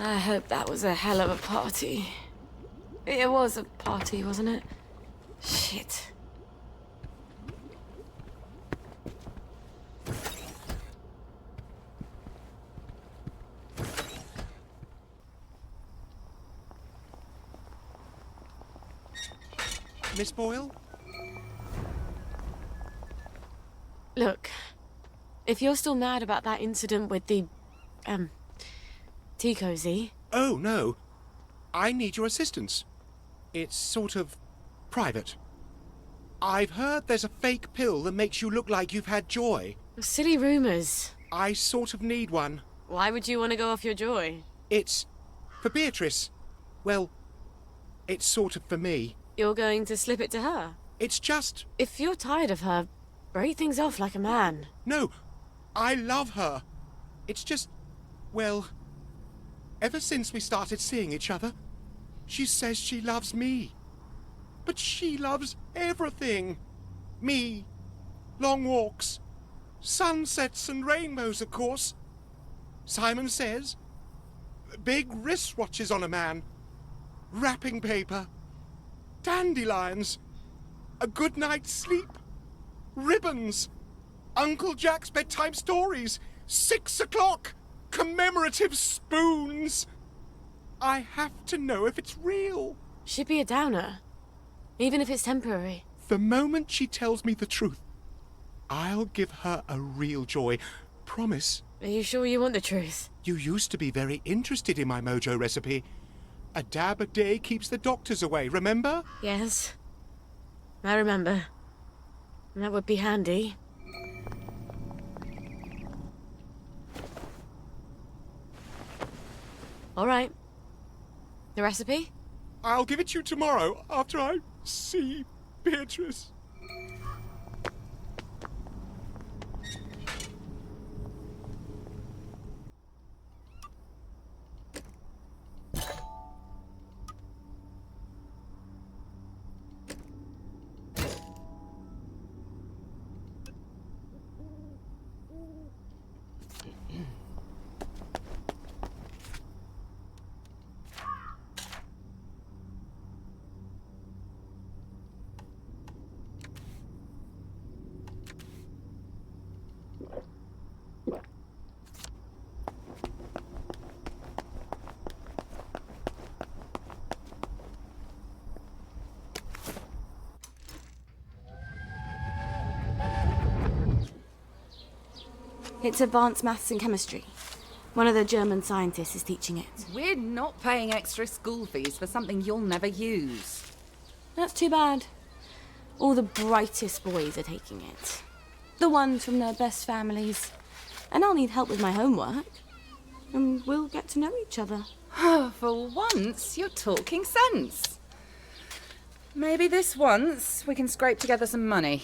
I hope that was a hell of a party. It was a party, wasn't it? Shit. Miss Boyle? Look, if you're still mad about that incident with the, tea cozy... Oh, no. I need your assistance. It's sort of private. I've heard there's a fake pill that makes you look like you've had joy. Silly rumors. I sort of need one. Why would you want to go off your joy? It's for Beatrice. Well, it's sort of for me. You're going to slip it to her? It's just... If you're tired of her, break things off like a man. No, I love her. It's just... Well, ever since we started seeing each other, she says she loves me. But she loves everything. Me, long walks, sunsets and rainbows, of course. Simon says, big wristwatches on a man, wrapping paper, dandelions, a good night's sleep, ribbons, Uncle Jack's bedtime stories, 6 o'clock, commemorative spoons. I have to know if it's real. She'd be a downer, even if it's temporary. The moment she tells me the truth, I'll give her a real joy. Promise. Are you sure you want the truth? You used to be very interested in my mojo recipe. A dab a day keeps the doctors away, remember? Yes. I remember. That would be handy. All right. The recipe? I'll give it to you tomorrow after I see Beatrice. It's advanced maths and chemistry. One of the German scientists is teaching it. We're not paying extra school fees for something you'll never use. That's too bad. All the brightest boys are taking it. The ones from their best families. And I'll need help with my homework. And we'll get to know each other. For once, you're talking sense. Maybe this once we can scrape together some money,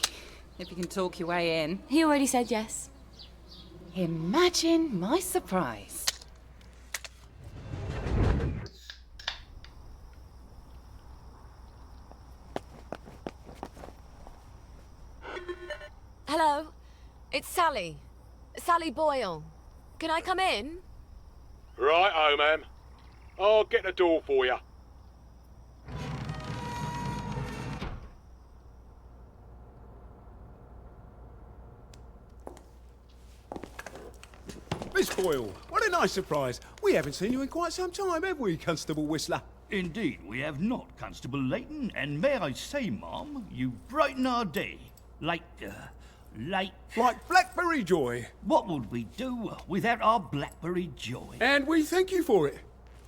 if you can talk your way in. He already said yes. Imagine my surprise. Hello, it's Sally. Sally Boyle. Can I come in? Right-o, ma'am. I'll get the door for you. Miss Boyle, what a nice surprise. We haven't seen you in quite some time, have we, Constable Whistler? Indeed, we have not, Constable Layton, and may I say, Ma'am, you brighten our day. Like Blackberry Joy. What would we do without our Blackberry Joy? And we thank you for it,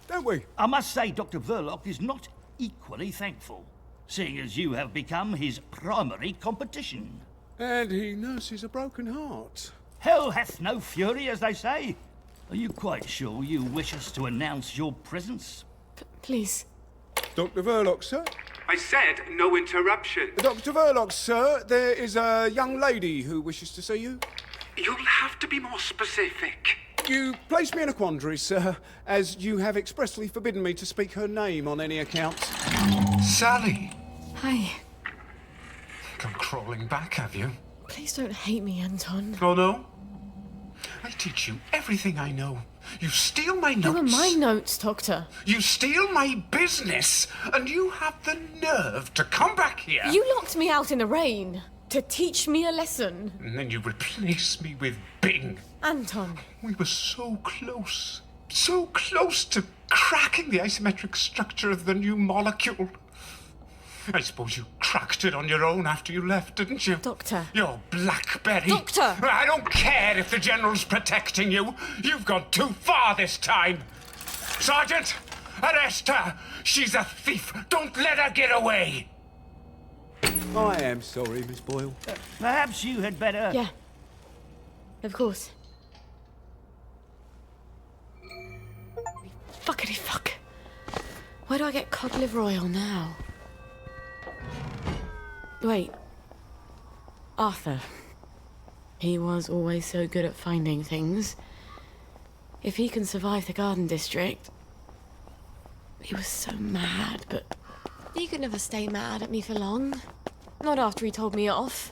don't we? I must say Dr. Verloc is not equally thankful, seeing as you have become his primary competition. And he nurses a broken heart. Hell hath no fury, as they say. Are you quite sure you wish us to announce your presence? Please. Dr. Verloc, sir? I said no interruption. Dr. Verloc, sir, there is a young lady who wishes to see you. You'll have to be more specific. You place me in a quandary, sir, as you have expressly forbidden me to speak her name on any account. Sally. Hi. Come crawling back, have you? Please don't hate me, Anton. Oh, no? I teach you everything I know. You steal my notes. They were my notes, Doctor. You steal my business, and you have the nerve to come back here. You locked me out in the rain to teach me a lesson. And then you replace me with Bing. Anton. We were so close. So close to cracking the isometric structure of the new molecule. I suppose you cracked it on your own after you left, didn't you? Doctor. You're Blackberry. Doctor! I don't care if the General's protecting you. You've gone too far this time. Sergeant, arrest her. She's a thief. Don't let her get away. I am sorry, Miss Boyle. Perhaps you had better... Yeah. Of course. Fuckity fuck. Where do I get cod liver oil now? Wait. Arthur. He was always so good at finding things. If he can survive the Garden District... He was so mad, but... He could never stay mad at me for long. Not after he told me off.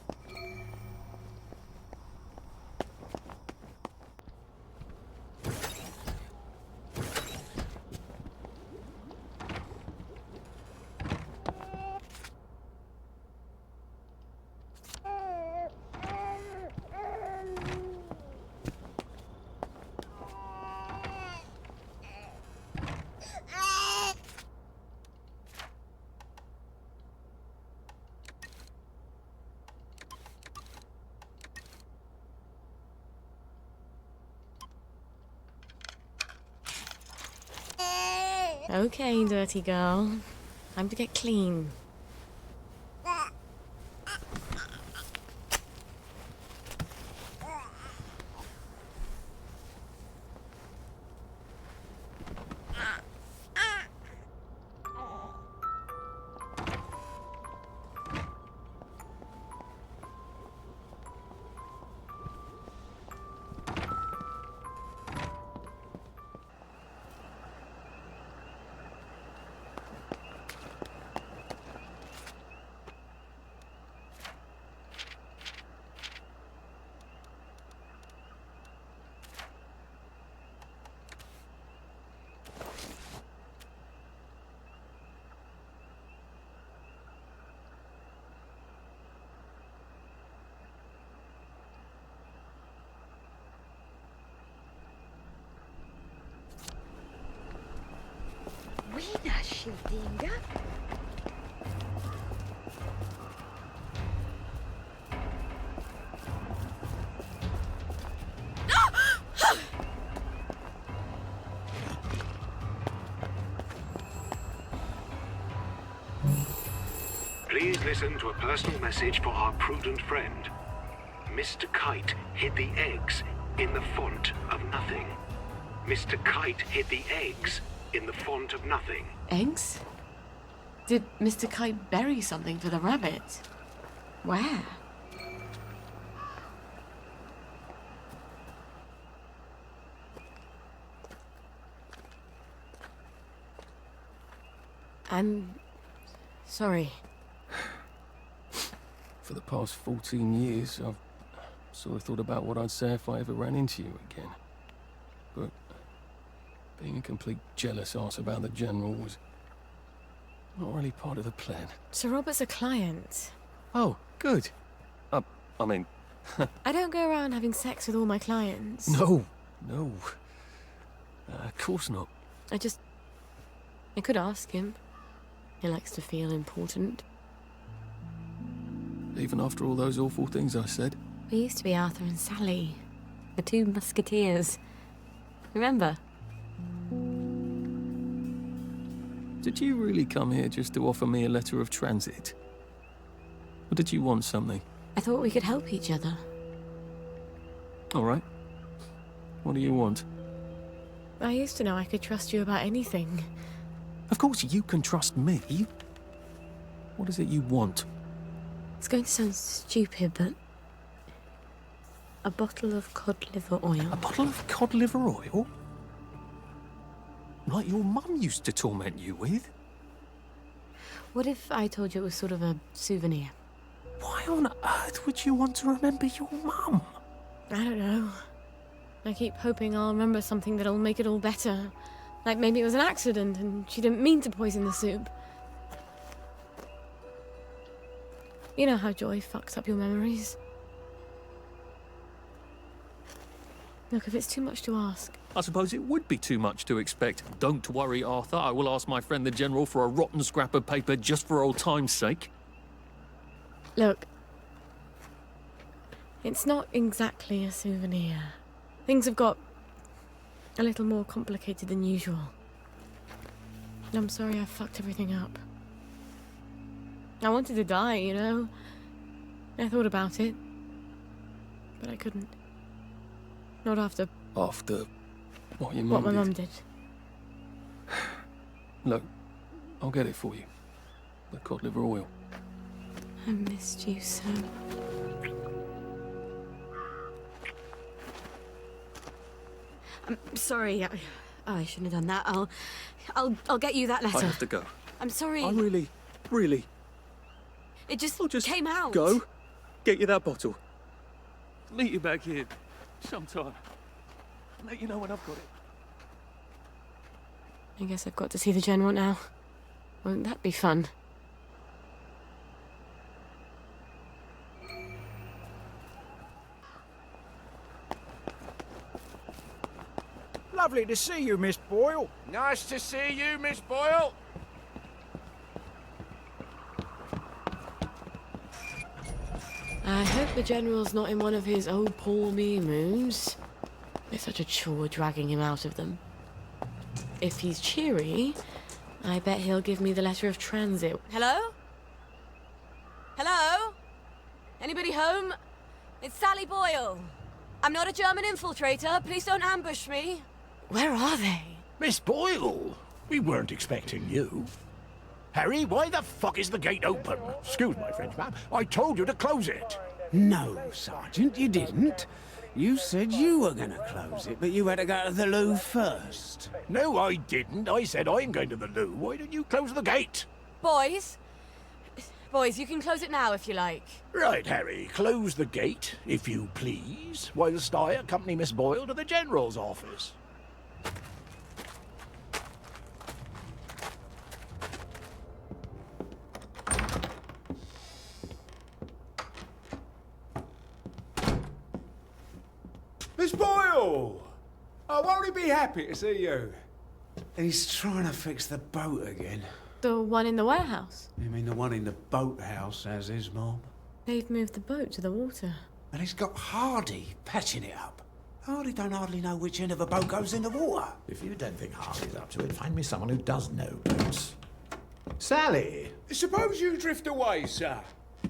Okay, dirty girl. Time to get clean. وين هالشلتينجا؟ Please listen to a personal message for our prudent friend. Mr. Kite hid the eggs in the font of nothing. Mr. Kite hid the eggs in the font of nothing. Eggs? Did Mr. Kite bury something for the rabbit? Where? I'm sorry. For the past 14 years, I've sort of thought about what I'd say if I ever ran into you again. But being a complete jealous arse about the General was not really part of the plan. Sir Robert's a client. Oh, good. I mean... I don't go around having sex with all my clients. No. Of course not. I could ask him. He likes to feel important. Even after all those awful things I said. We used to be Arthur and Sally. The two musketeers. Remember? Did you really come here just to offer me a letter of transit? Or did you want something? I thought we could help each other. All right. What do you want? I used to know I could trust you about anything. Of course you can trust me. What is it you want? It's going to sound stupid, but... a bottle of cod liver oil. A bottle of cod liver oil? Like your mum used to torment you with? What if I told you it was sort of a souvenir? Why on earth would you want to remember your mum? I don't know. I keep hoping I'll remember something that'll make it all better. Like maybe it was an accident and she didn't mean to poison the soup. You know how joy fucks up your memories. Look, if it's too much to ask... I suppose it would be too much to expect. Don't worry, Arthur. I will ask my friend the General for a rotten scrap of paper just for old time's sake. Look, it's not exactly a souvenir. Things have got a little more complicated than usual. I'm sorry I fucked everything up. I wanted to die, you know. I thought about it, but I couldn't. Not after... After what your what mum my did? mum did. Look, I'll get it for you. The cod liver oil. I missed you so. I'm sorry. I shouldn't have done that. I'll get you that letter. I have to go. I'm sorry. I really... It just, I'll just came out. go, get you that bottle. Meet you back here sometime. Let you know when I've got it. I guess I've got to see the General now. Won't that be fun? Lovely to see you, Miss Boyle. Nice to see you, Miss Boyle. I hope the General's not in one of his oh poor me moods. It's such a chore dragging him out of them. If he's cheery, I bet he'll give me the letter of transit. Hello? Hello? Anybody home? It's Sally Boyle. I'm not a German infiltrator. Please don't ambush me. Where are they? Miss Boyle, we weren't expecting you. Harry, why the fuck is the gate open? Excuse my French, ma'am. I told you to close it. No, Sergeant, you didn't. You said you were going to close it, but you had to go to the loo first. No, I didn't. I said I'm going to the loo. Why didn't you close the gate? Boys, you can close it now if you like. Right, Harry, close the gate, if you please, whilst I accompany Miss Boyle to the General's office. Miss Boyle! Oh, won't he be happy to see you? He's trying to fix the boat again. The one in the warehouse? You mean the one in the boathouse, as his mom? They've moved the boat to the water. And he's got Hardy patching it up. Hardy don't hardly know which end of a boat goes in the water. If you don't think Hardy's up to it, find me someone who does know boats. Sally! Suppose you drift away, sir.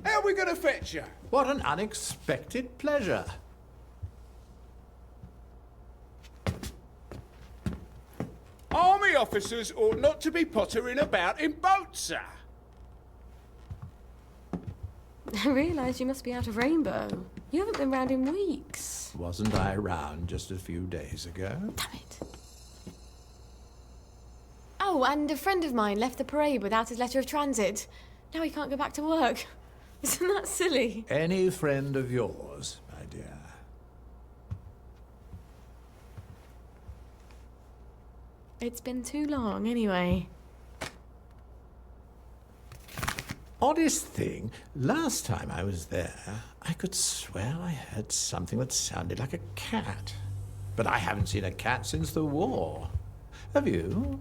How are we going to fetch you? What an unexpected pleasure. Army officers ought not to be pottering about in boats, sir. I realise you must be out of Rainbow. You haven't been round in weeks. Wasn't I around just a few days ago? Damn it. Oh, and a friend of mine left the parade without his letter of transit. Now he can't go back to work. Isn't that silly? Any friend of yours, my dear. It's been too long, anyway. Oddest thing, last time I was there, I could swear I heard something that sounded like a cat. But I haven't seen a cat since the war. Have you?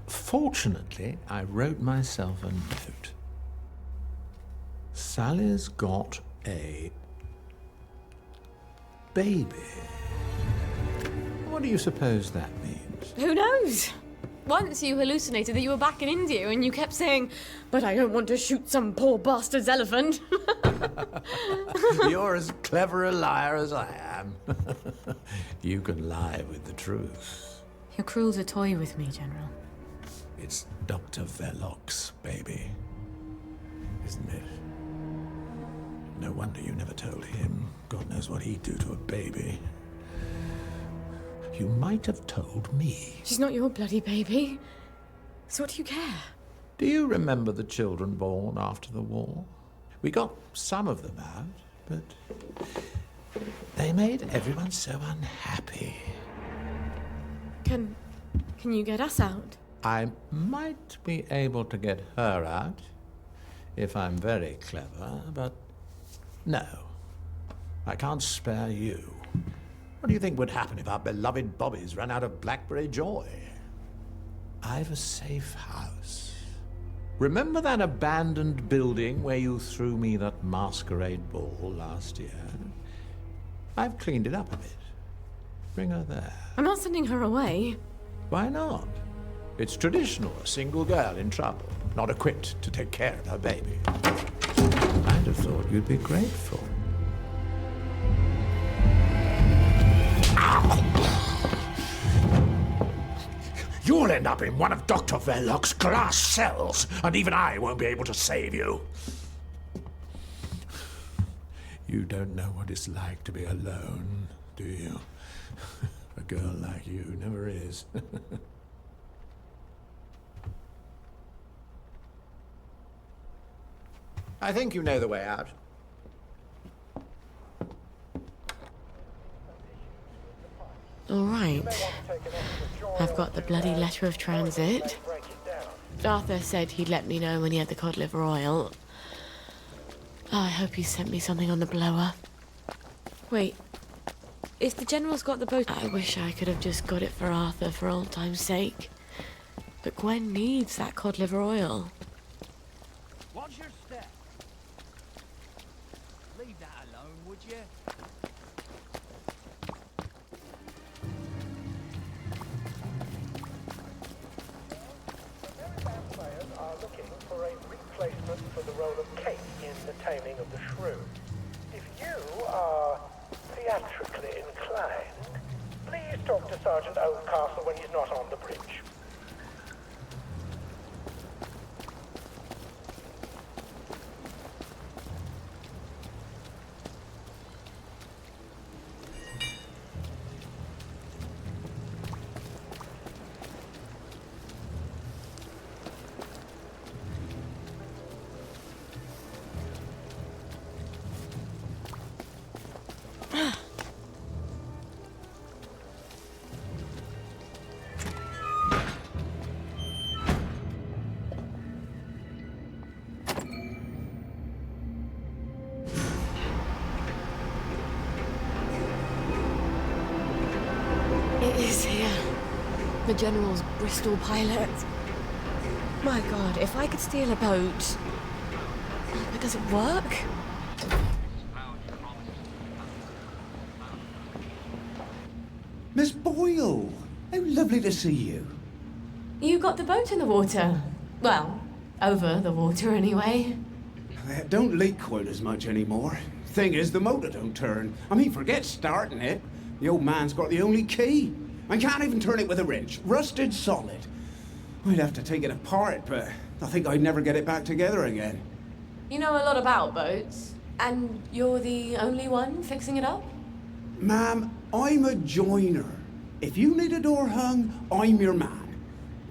Fortunately, I wrote myself a note. Sally's got a baby. What do you suppose that means? Who knows? Once you hallucinated that you were back in India and you kept saying, "But I don't want to shoot some poor bastard's elephant." You're as clever a liar as I am. You can lie with the truth. You're cruel to toy with me, General. It's Dr. Verloc's baby, isn't it? No wonder you never told him. God knows what he'd do to a baby. You might have told me. She's not your bloody baby. So what do you care? Do you remember the children born after the war? We got some of them out, but They made everyone so unhappy. Can you get us out? I might be able to get her out if I'm very clever, but no. I can't spare you. What do you think would happen if our beloved Bobbies ran out of Blackberry Joy? I've a safe house. Remember that abandoned building where you threw me that masquerade ball last year? I've cleaned it up a bit. Bring her there. I'm not sending her away. Why not? It's traditional, a single girl in trouble, not equipped to take care of her baby. I'd have thought you'd be grateful. You'll end up in one of Dr. Verloc's glass cells, and even I won't be able to save you. You don't know what it's like to be alone, do you? A girl like you never is. I think you know the way out. All right. I've got the bloody letter of transit. Arthur said he'd let me know when he had the cod liver oil. Oh, I hope he sent me something on the blower. Wait. If the General's got the boat... I wish I could have just got it for Arthur for old time's sake. But Gwen needs that cod liver oil. What's your step? Leave that alone, would you? Are looking for a replacement for the role of Kate in The Taming of the Shrew. If you are theatrically inclined, please talk to Sergeant Oldcastle when he's not on the bridge. It is here. The General's Bristol pilot. My God, if I could steal a boat... But does it work? Miss Boyle! How lovely to see you. You got the boat in the water. Well, over the water anyway. It don't leak quite as much anymore. Thing is, the motor don't turn. I mean, forget starting it. The old man's got the only key. I can't even turn it with a wrench. Rusted solid. I'd have to take it apart, but I think I'd never get it back together again. You know a lot about boats, and you're the only one fixing it up? Ma'am, I'm a joiner. If you need a door hung, I'm your man.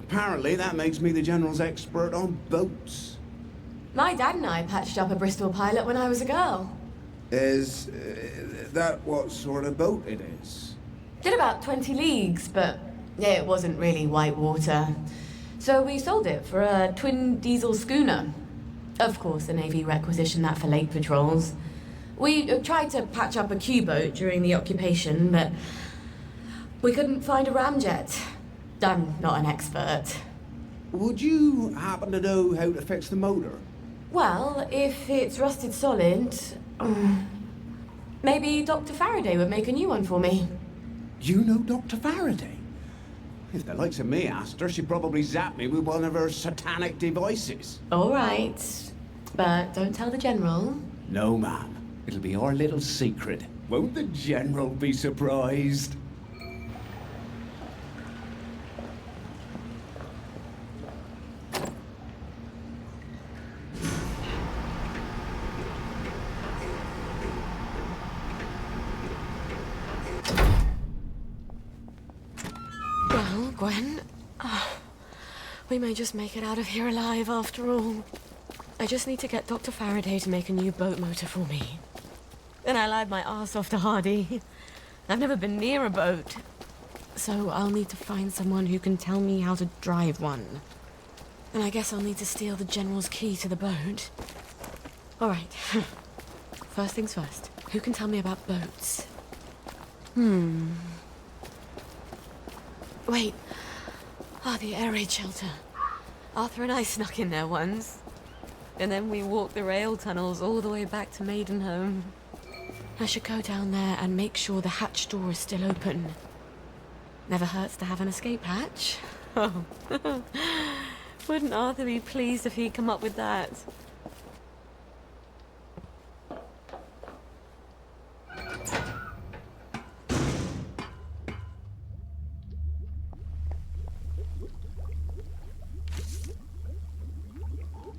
Apparently, that makes me the General's expert on boats. My dad and I patched up a Bristol pilot when I was a girl. Is that what sort of boat it is? Did about 20 leagues, but it wasn't really white water. So we sold it for a twin diesel schooner. Of course, the Navy requisitioned that for lake patrols. We tried to patch up a Q-boat during the occupation, but we couldn't find a ramjet. I'm not an expert. Would you happen to know how to fix the motor? Well, if it's rusted solid, maybe Dr. Faraday would make a new one for me. You know Dr. Faraday? If the likes of me asked her, she'd probably zap me with one of her satanic devices. All right, but don't tell the General. No, ma'am. It'll be our little secret. Won't the General be surprised? Well, Gwen, we may just make it out of here alive after all. I just need to get Dr. Faraday to make a new boat motor for me. Then I lied my arse off to Hardy. I've never been near a boat, so I'll need to find someone who can tell me how to drive one. And I guess I'll need to steal the General's key to the boat. All right. First things first. Who can tell me about boats? Wait. The air raid shelter. Arthur and I snuck in there once. And then we walked the rail tunnels all the way back to Maidenholm. I should go down there and make sure the hatch door is still open. Never hurts to have an escape hatch. Oh. Wouldn't Arthur be pleased if he'd come up with that?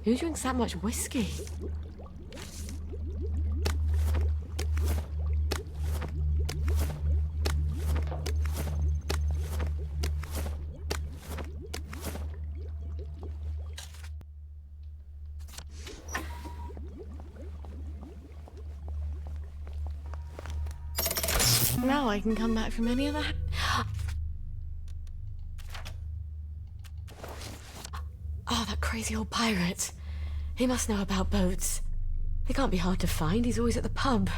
Who drinks that much whiskey? Now I can come back from any other... Oh, that crazy old pirate. He must know about boats. They can't be hard to find. He's always at the pub.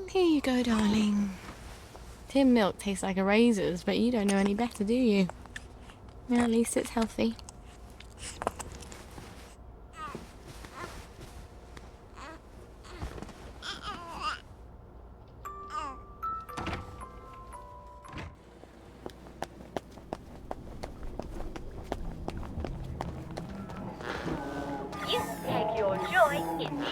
Here you go, darling. Tin milk tastes like a razor's, but you don't know any better, do you? Well, at least it's healthy. You take your joy in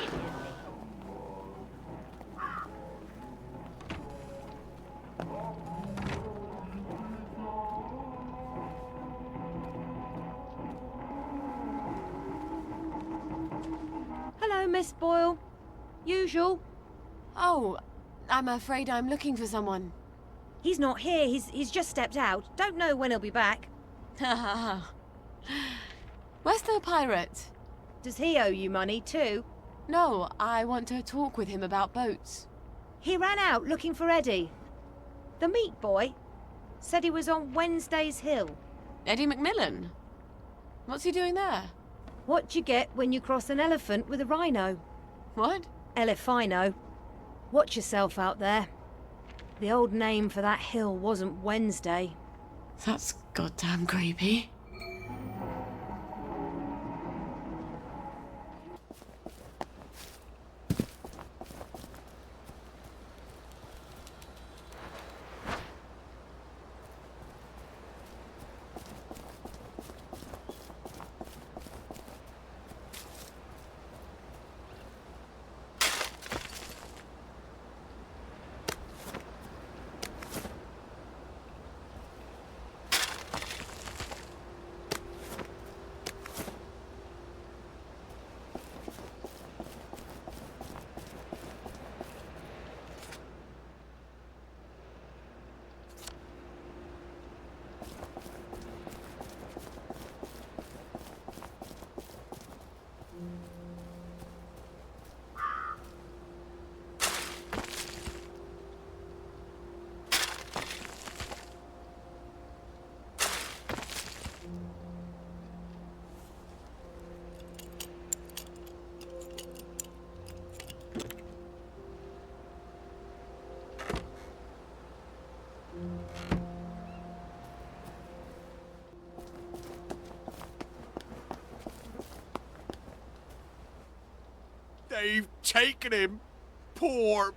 Hello, Miss Boyle. Usual. Oh, I'm afraid I'm looking for someone. He's not here. He's just stepped out. Don't know when he'll be back. Where's the pirate? Does he owe you money too? No, I want to talk with him about boats. He ran out looking for Eddie. The meat boy said he was on Wednesday's Hill. Eddie McMillan? What's he doing there? What you get when you cross an elephant with a rhino? What? Elephino. Watch yourself out there. The old name for that hill wasn't Wednesday. That's goddamn creepy. They've taken him. Poor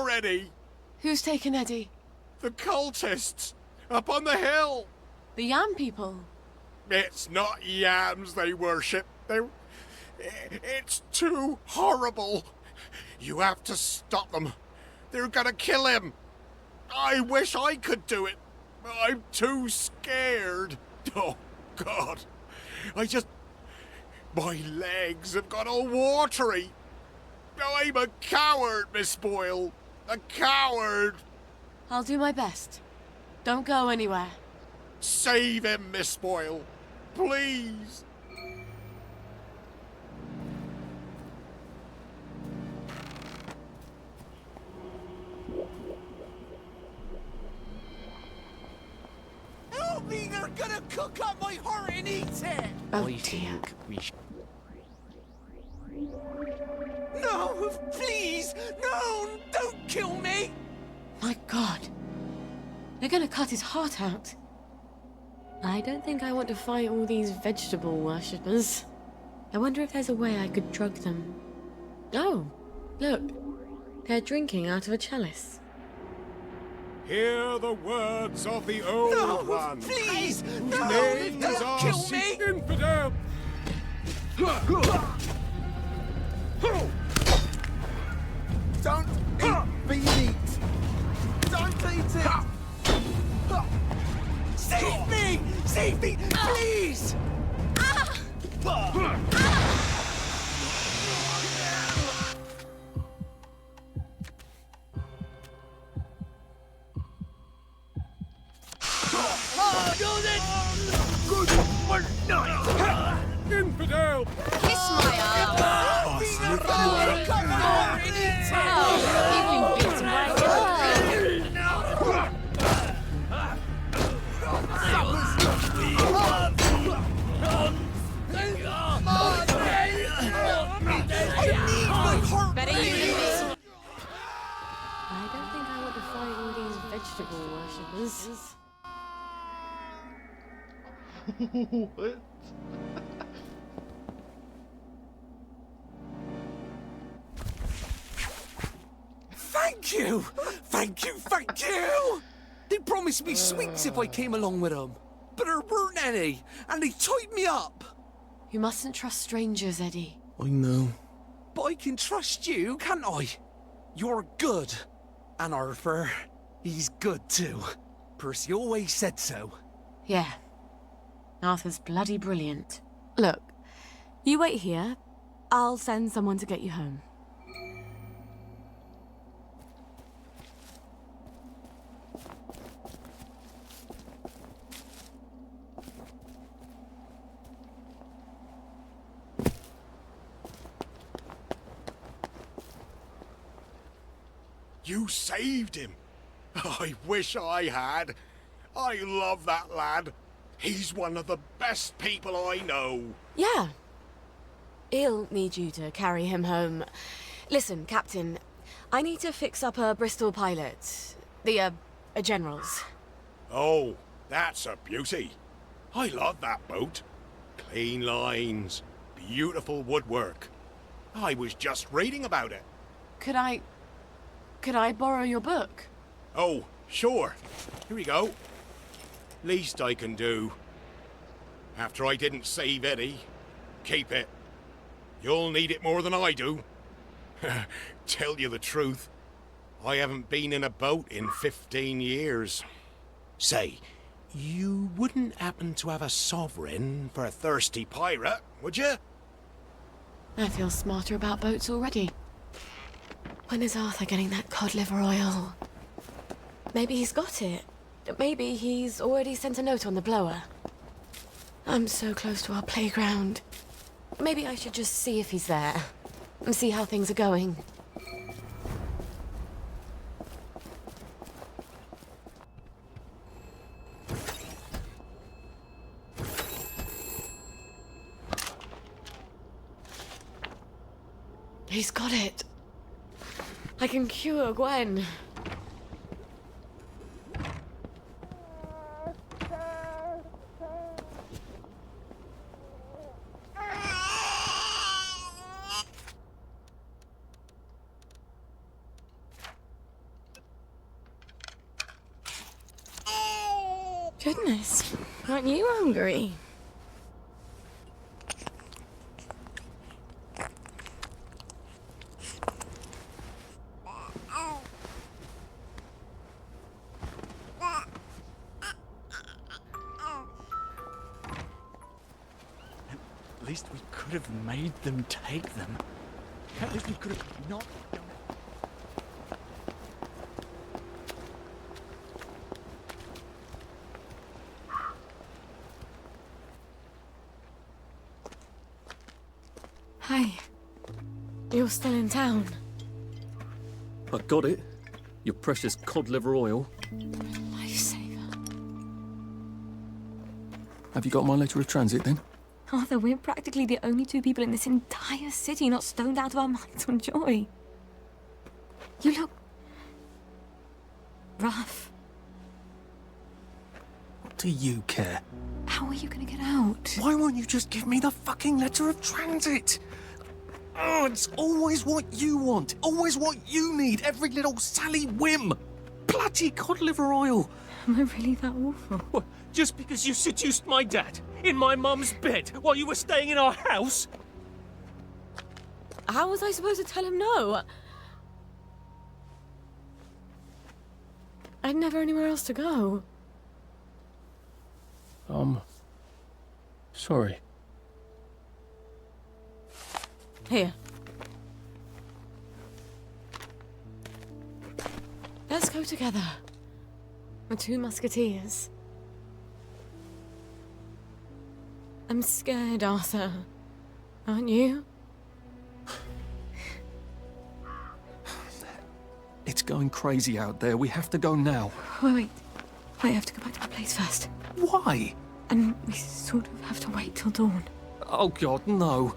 Eddie. Who's taken Eddie? The cultists up on the hill. The Yam people? It's not yams they worship. It's too horrible. You have to stop them. They're gonna kill him. I wish I could do it. I'm too scared. Oh, God. My legs have got all watery. Oh, I'm a coward, Miss Boyle. A coward. I'll do my best. Don't go anywhere. Save him, Miss Boyle. Please. Help me! They're gonna cook up my heart and eat it! Oh, dear. No! Please! No! Don't kill me! My God. They're gonna cut his heart out. I don't think I want to fight all these vegetable worshippers. I wonder if there's a way I could drug them. Oh, look. They're drinking out of a chalice. Hear the words of the old one. Please! Whose No! names Don't are kill me! Infidel! Don't eat the meat! Don't eat it! Save me! Save me! Please! Infidel! Kiss my ass! You've been beaten by Better you than me. I don't think I want to fight all these vegetable worshippers. What? Thank you! Thank you! Thank you! They promised me sweets if I came along with them. But there weren't any, and they tied me up. You mustn't trust strangers, Eddie. I know. But I can trust you, can't I? You're good. And Arthur, he's good too. Percy always said so. Yeah. Arthur's bloody brilliant. Look, you wait here. I'll send someone to get you home. You saved him. I wish I had. I love that lad. He's one of the best people I know. Yeah. He'll need you to carry him home. Listen, Captain, I need to fix up a Bristol pilot. The, General's. Oh, that's a beauty. I love that boat. Clean lines, beautiful woodwork. I was just reading about it. Could I borrow your book? Oh, sure. Here we go. Least I can do. After I didn't save Eddie, keep it. You'll need it more than I do. Tell you the truth, I haven't been in a boat in 15 years. Say, you wouldn't happen to have a sovereign for a thirsty pirate, would you? I feel smarter about boats already. When is Arthur getting that cod liver oil? Maybe he's got it. Maybe he's already sent a note on the blower. I'm so close to our playground. Maybe I should just see if he's there. And see how things are going. He's got it. I can cure Gwen. Goodness, aren't you hungry? least we could have made them take them. At least we could have not done it. Hi. You're still in town. I got it. Your precious cod liver oil. Lifesaver. Have you got my letter of transit then? Arthur, we're practically the only two people in this entire city not stoned out of our minds on joy. You look... rough. What do you care? How are you gonna get out? Why won't you just give me the fucking letter of transit? Oh, it's always what you want. Always what you need. Every little Sally whim. Bloody cod liver oil. Am I really that awful? What, just because you seduced my dad in my mum's bed while you were staying in our house? How was I supposed to tell him no? I'd never anywhere else to go. Sorry. Here. Let's go together. We're two musketeers. I'm scared, Arthur. Aren't you? It's going crazy out there. We have to go now. Wait. I have to go back to my place first. Why? And we sort of have to wait till dawn. Oh, God, no.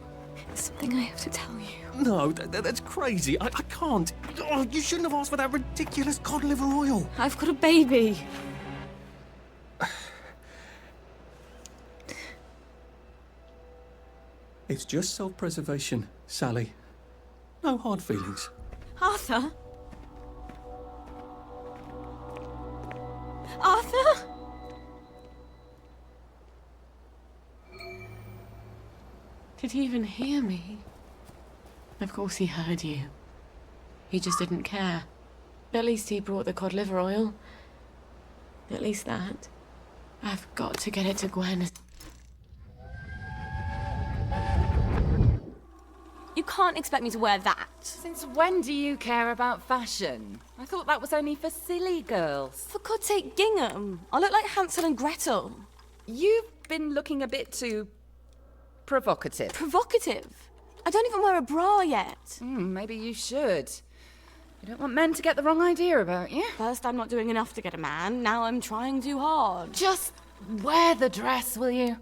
It's something I have to tell you. No, that's crazy. I can't. Oh, you shouldn't have asked for that ridiculous cod liver oil. I've got a baby. It's just self-preservation, Sally. No hard feelings. Arthur? Arthur? Did he even hear me? Of course he heard you. He just didn't care. At least he brought the cod liver oil. At least that. I've got to get it to Gwen. You can't expect me to wear that. Since when do you care about fashion? I thought that was only for silly girls. For God's sake, gingham. I look like Hansel and Gretel. You've been looking a bit too provocative. Provocative? I don't even wear a bra yet. Maybe you should. You don't want men to get the wrong idea about you. First, I'm not doing enough to get a man. Now I'm trying too hard. Just wear the dress, will you?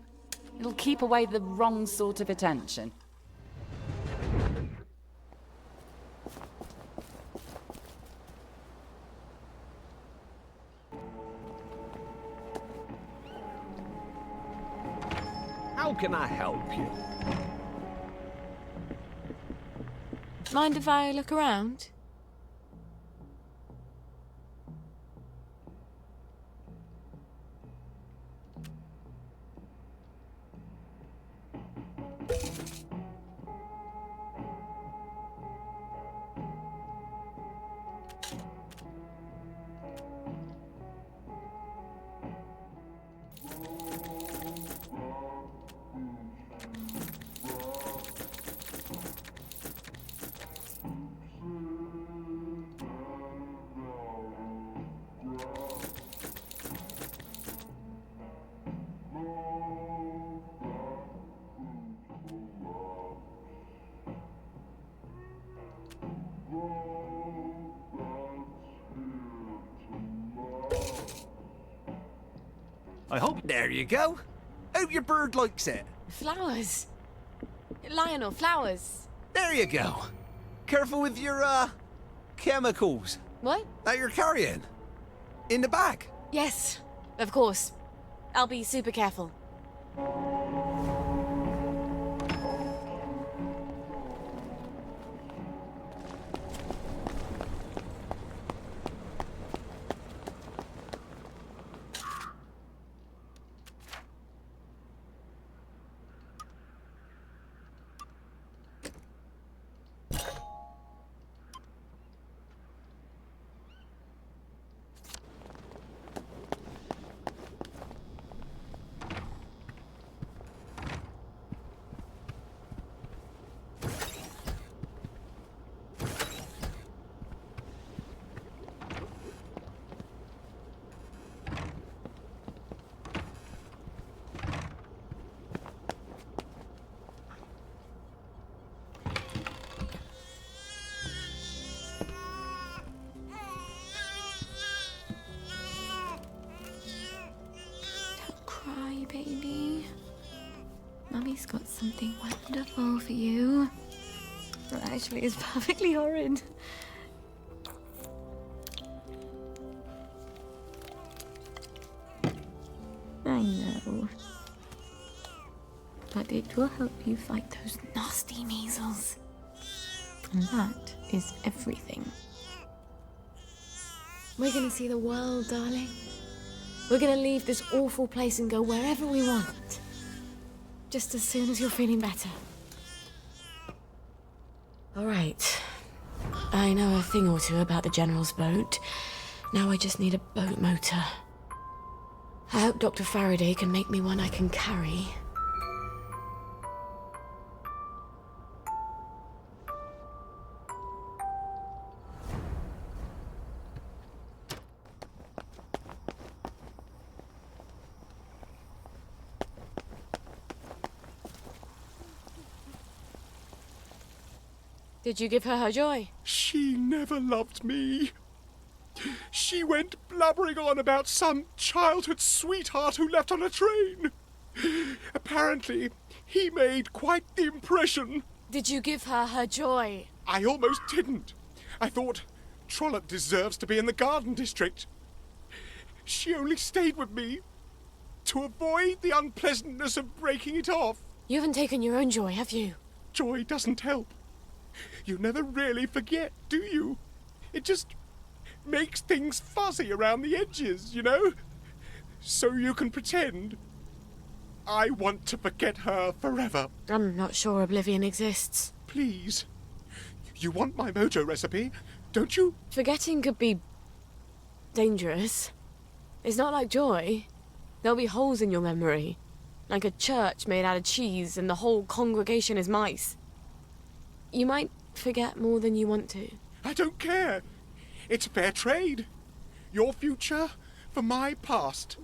It'll keep away the wrong sort of attention. How can I help you? Mind if I look around? I hope. There you go. Hope your bird likes it. Flowers. Lionel, flowers. There you go. Careful with your, chemicals. What? That you're carrying. In the bag. Yes, of course. I'll be super careful. baby. Mummy's got something wonderful for you. Well, actually, it's perfectly horrid. I know. But it will help you fight those nasty measles. And that is everything. We're gonna see the world, darling. We're gonna leave this awful place and go wherever we want. Just as soon as you're feeling better. All right. I know a thing or two about the General's boat. Now I just need a boat motor. I hope Dr. Faraday can make me one I can carry. Did you give her joy? She never loved me. She went blubbering on about some childhood sweetheart who left on a train. Apparently, he made quite the impression. Did you give her joy? I almost didn't. I thought Trollope deserves to be in the Garden District. She only stayed with me to avoid the unpleasantness of breaking it off. You haven't taken your own joy, have you? Joy doesn't help. You never really forget, do you? It just makes things fuzzy around the edges, you know? So you can pretend. I want to forget her forever. I'm not sure oblivion exists. Please. You want my mojo recipe, don't you? Forgetting could be dangerous. It's not like joy. There'll be holes in your memory. Like a church made out of cheese and the whole congregation is mice. You might forget more than you want to. I don't care. It's fair trade. Your future for my past.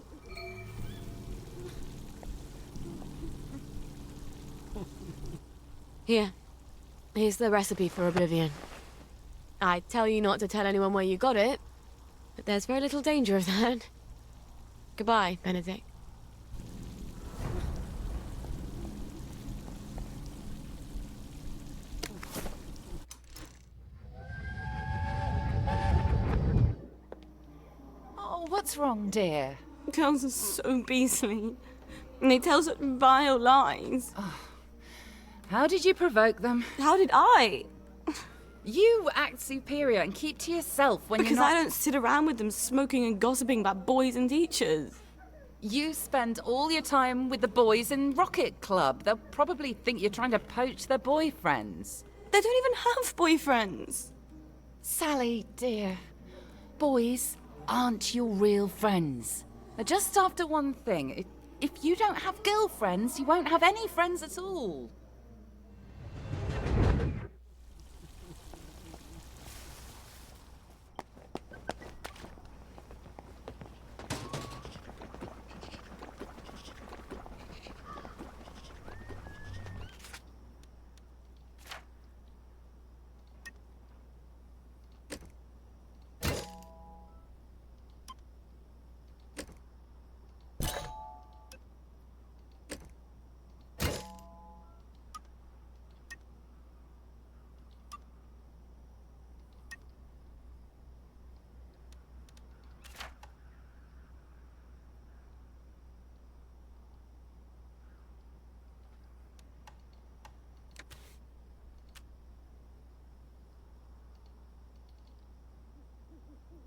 Here's the recipe for oblivion. I tell you not to tell anyone where you got it, but there's very little danger of that. Goodbye, Benedict. What's wrong, dear? Girls are so beastly. And they tell such vile lies. Oh. How did you provoke them? How did I? You act superior and keep to yourself when because you're not... I don't sit around with them smoking and gossiping about boys and teachers. You spend all your time with the boys in Rocket Club. They'll probably think you're trying to poach their boyfriends. They don't even have boyfriends. Sally, dear, boys aren't your real friends. They're just after one thing. If you don't have girlfriends, you won't have any friends at all.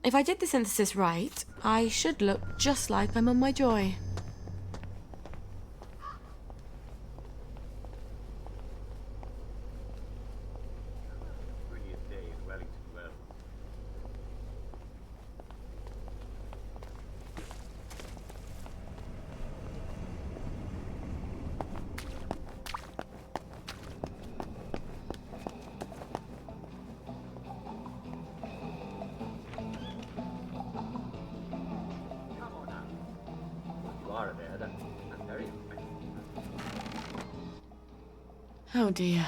If I did the synthesis right, I should look just like I'm on my joy. Oh dear.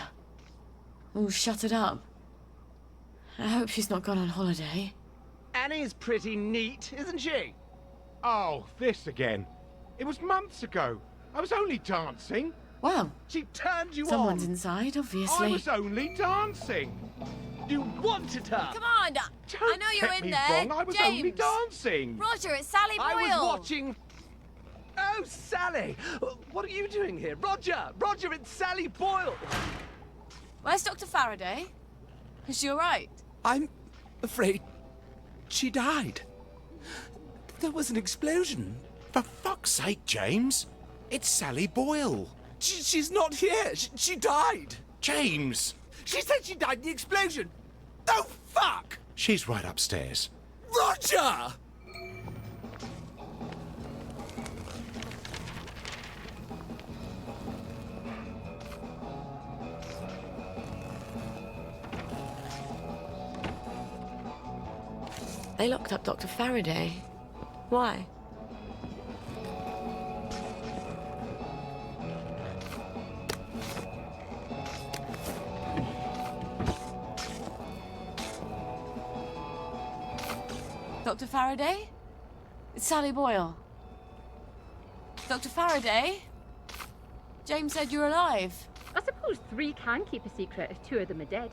Oh, shut it up. I hope she's not gone on holiday. Annie's pretty neat, isn't she? Oh, this again. It was months ago. I was only dancing. Well, she turned you someone's on. inside, obviously. I was only dancing. You wanted her. Come on! I know you're Get in me there. wrong, I was James. only dancing. Roger, it's Sally Boyle. I was watching. Oh, Sally! What are you doing here? Roger! Roger, it's Sally Boyle! Where's Dr. Faraday? Is she alright? I'm afraid she died. There was an explosion. For fuck's sake, James. It's Sally Boyle. She's not here. She died. James! She said she died in the explosion. Oh, fuck! She's right upstairs. Roger! They locked up Dr. Faraday. Why? Dr. Faraday? It's Sally Boyle. Dr. Faraday? James said you're alive. I suppose 3 can keep a secret if 2 of them are dead.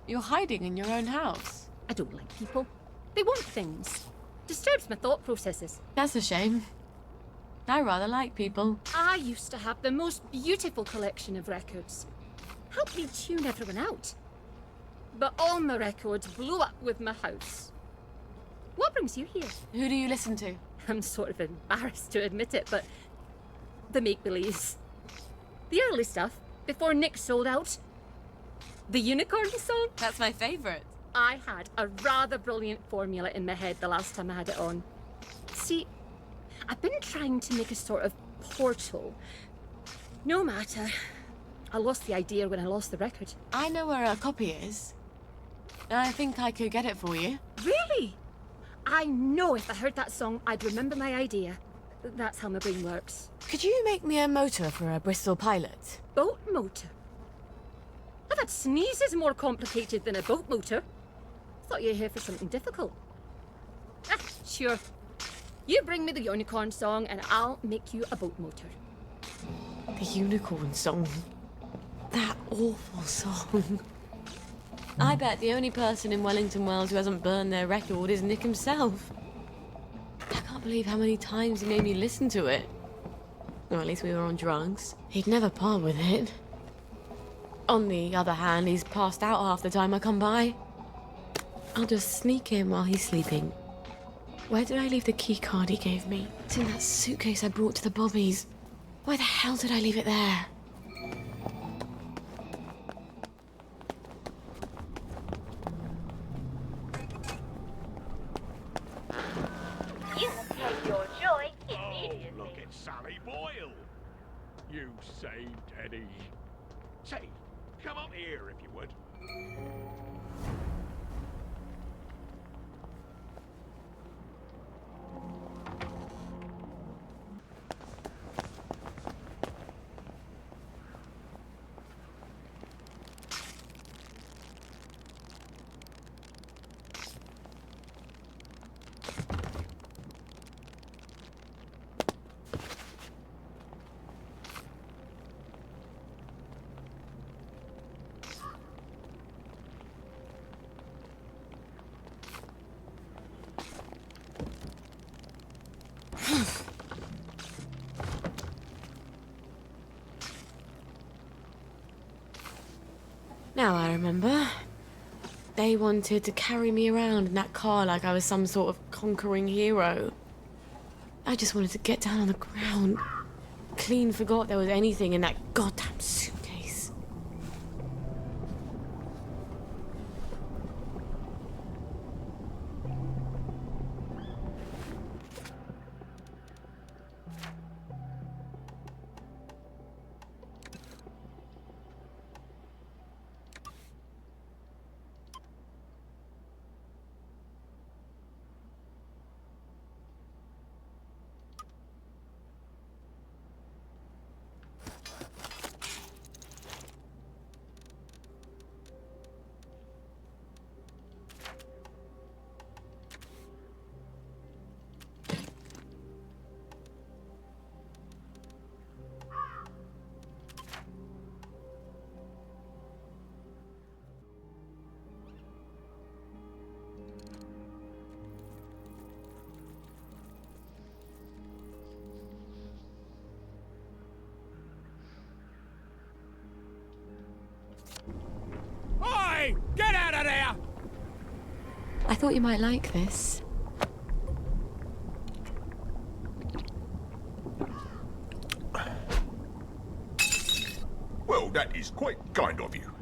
You're hiding in your own house. I don't like people. They want things. Disturbs my thought processes. That's a shame. I rather like people. I used to have the most beautiful collection of records. Helped me tune everyone out. But all my records blew up with my house. What brings you here? Who do you listen to? I'm sort of embarrassed to admit it, but the make-believes. The early stuff, before Nick sold out. The Unicorn song? That's my favourite. I had a rather brilliant formula in my head the last time I had it on. See, I've been trying to make a sort of portal. No matter. I lost the idea when I lost the record. I know where a copy is. I think I could get it for you. Really? I know if I heard that song, I'd remember my idea. That's how my brain works. Could you make me a motor for a Bristol Pilot? Boat motor? I've had sneezes more complicated than a boat motor. Thought you were here for something difficult. Ah, sure. You bring me the Unicorn song and I'll make you a boat motor. The Unicorn song? That awful song. I bet the only person in Wellington Wells who hasn't burned their record is Nick himself. I can't believe how many times he made me listen to it. Or at least we were on drugs. He'd never part with it. On the other hand, he's passed out half the time I come by. I'll just sneak in while he's sleeping. Where did I leave the key card he gave me? It's in that suitcase I brought to the Bobbies. Why the hell did I leave it there? You take your joy immediately. Oh, look at Sally Boyle. You saved Eddie. Say, come up here if you would. Now I remember. They wanted to carry me around in that car like I was some sort of conquering hero. I just wanted to get down on the ground. Clean forgot there was anything in that goddamn suitcase. I thought you might like this. Well, that is quite kind of you.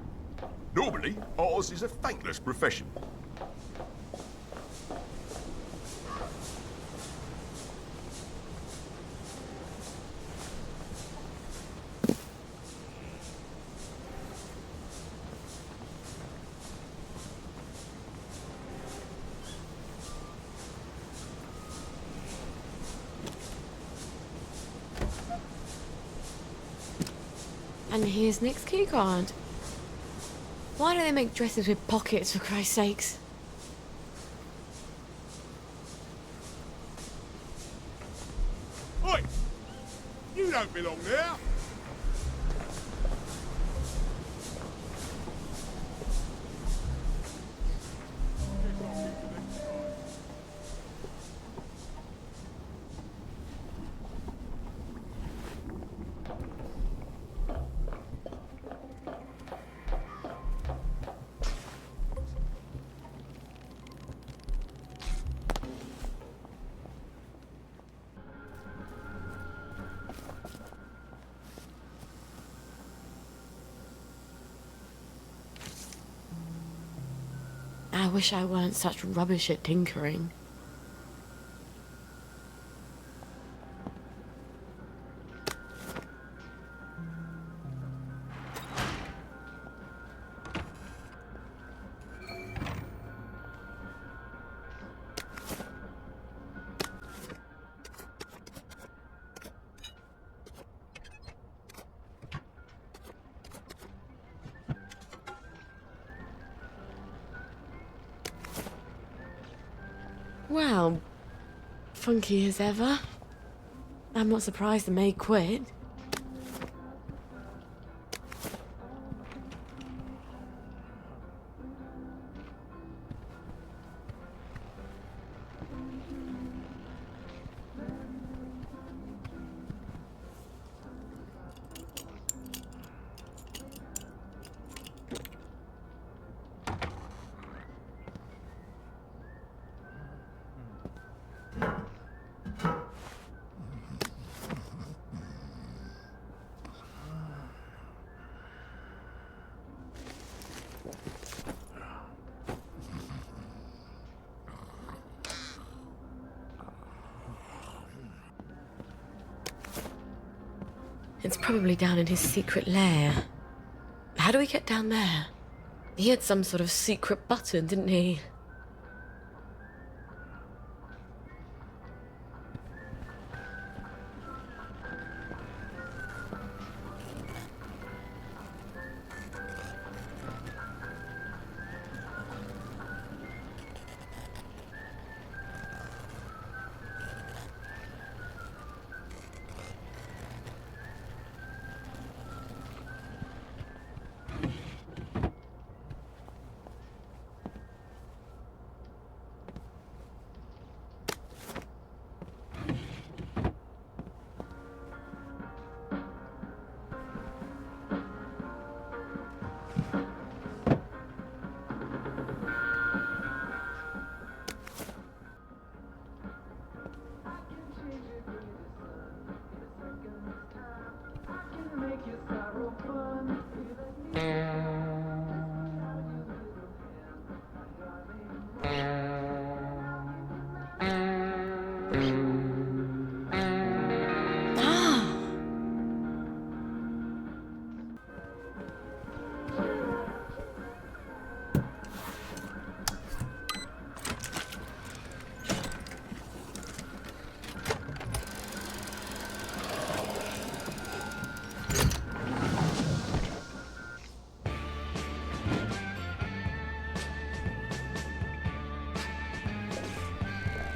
Normally, ours is a thankless profession. And here's Nick's key card. Why do they make dresses with pockets, for Christ's sakes? Oi! You don't belong there! I wish I weren't such rubbish at tinkering. Well, funky as ever. I'm not surprised the maid quit. It's probably down in his secret lair. How do we get down there? He had some sort of secret button, didn't he?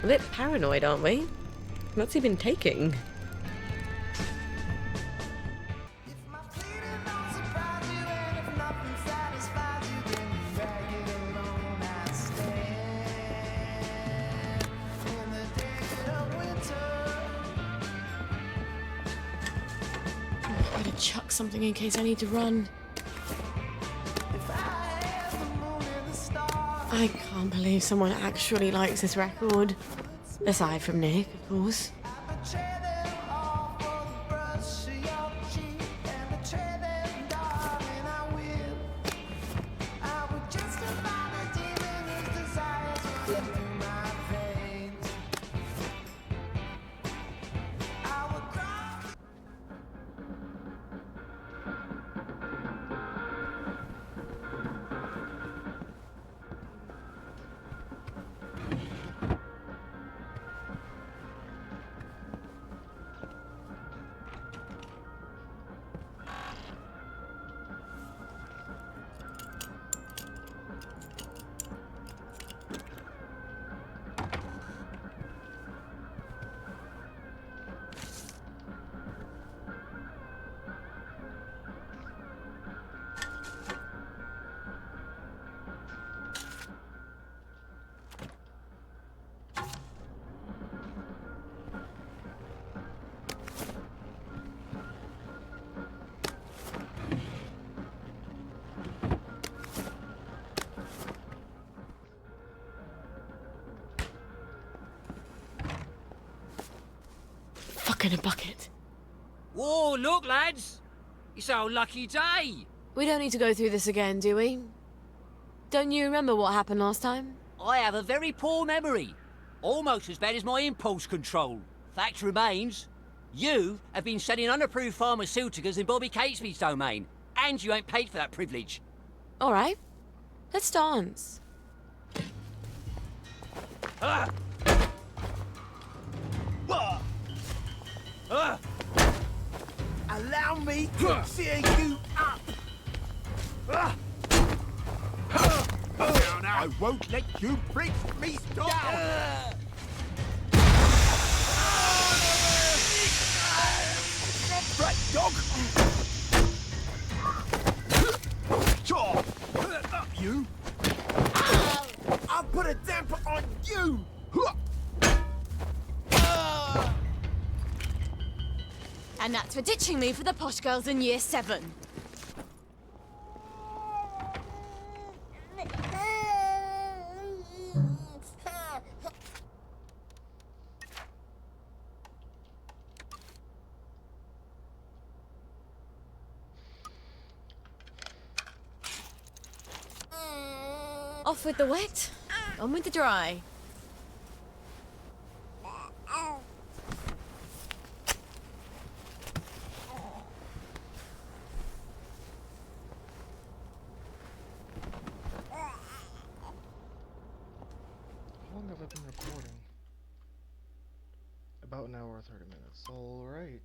A bit paranoid, aren't we? What's he been taking? I better chuck something in case I need to run. I can't believe someone actually likes this record. Aside from Nick, of course. In a bucket. Whoa, look, lads! It's our lucky day! We don't need to go through this again, do we? Don't you remember what happened last time? I have a very poor memory. Almost as bad as my impulse control. Fact remains, you have been selling unapproved pharmaceuticals in Bobby Catesby's domain, and you ain't paid for that privilege. All right. Let's dance. Ah! Allow me to cheer you up! I won't let you bring me down! Right, dog! Sure! Not you! I'll put a damper on you! And that's for ditching me for the posh girls in year 7. Off with the wet, on with the dry. How long have I been recording? About an hour or 30 minutes. Alright.